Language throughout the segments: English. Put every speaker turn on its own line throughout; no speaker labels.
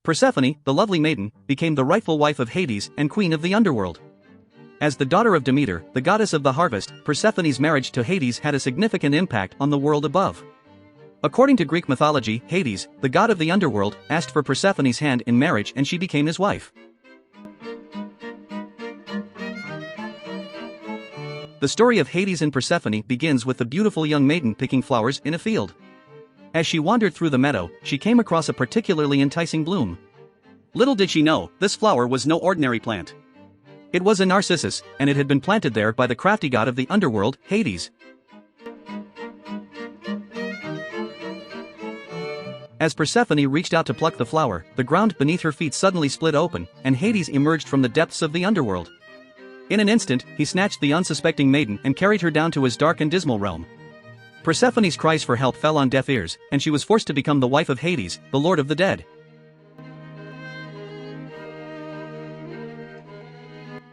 Persephone, the lovely maiden, became the rightful wife of Hades and queen of the underworld. As the daughter of Demeter, the goddess of the harvest, Persephone's marriage to Hades had a significant impact on the world above. According to Greek mythology, Hades, the god of the underworld, asked for Persephone's hand in marriage and she became his wife. The story of Hades and Persephone begins with the beautiful young maiden picking flowers in a field. As she wandered through the meadow, she came across a particularly enticing bloom. Little did she know, this flower was no ordinary plant. It was a narcissus, and it had been planted there by the crafty god of the underworld, Hades. As Persephone reached out to pluck the flower, the ground beneath her feet suddenly split open, and Hades emerged from the depths of the underworld. In an instant, he snatched the unsuspecting maiden and carried her down to his dark and dismal realm. Persephone's cries for help fell on deaf ears, and she was forced to become the wife of Hades, the lord of the dead.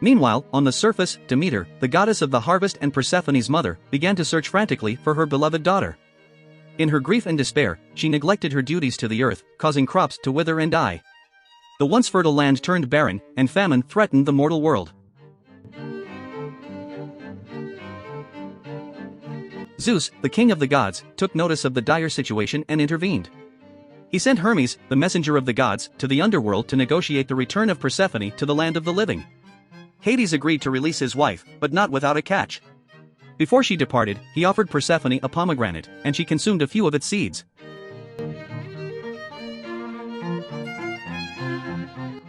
Meanwhile, on the surface, Demeter, the goddess of the harvest and Persephone's mother, began to search frantically for her beloved daughter. In her grief and despair, she neglected her duties to the earth, causing crops to wither and die. The once fertile land turned barren, and famine threatened the mortal world. Zeus, the king of the gods, took notice of the dire situation and intervened. He sent Hermes, the messenger of the gods, to the underworld to negotiate the return of Persephone to the land of the living. Hades agreed to release his wife, but not without a catch. Before she departed, he offered Persephone a pomegranate, and she consumed a few of its seeds.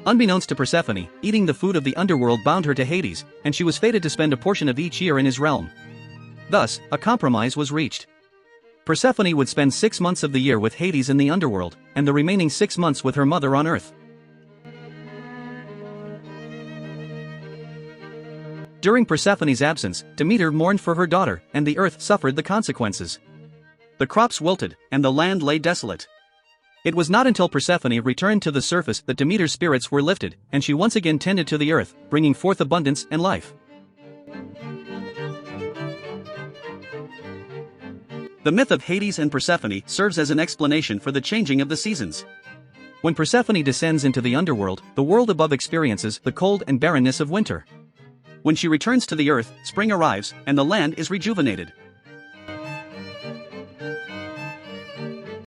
Unbeknownst to Persephone, eating the food of the underworld bound her to Hades, and she was fated to spend a portion of each year in his realm. Thus, a compromise was reached. Persephone would spend 6 months of the year with Hades in the underworld, and the remaining 6 months with her mother on earth. During Persephone's absence, Demeter mourned for her daughter, and the earth suffered the consequences. The crops wilted, and the land lay desolate. It was not until Persephone returned to the surface that Demeter's spirits were lifted, and she once again tended to the earth, bringing forth abundance and life. The myth of Hades and Persephone serves as an explanation for the changing of the seasons. When Persephone descends into the underworld, the world above experiences the cold and barrenness of winter. When she returns to the earth, spring arrives, and the land is rejuvenated.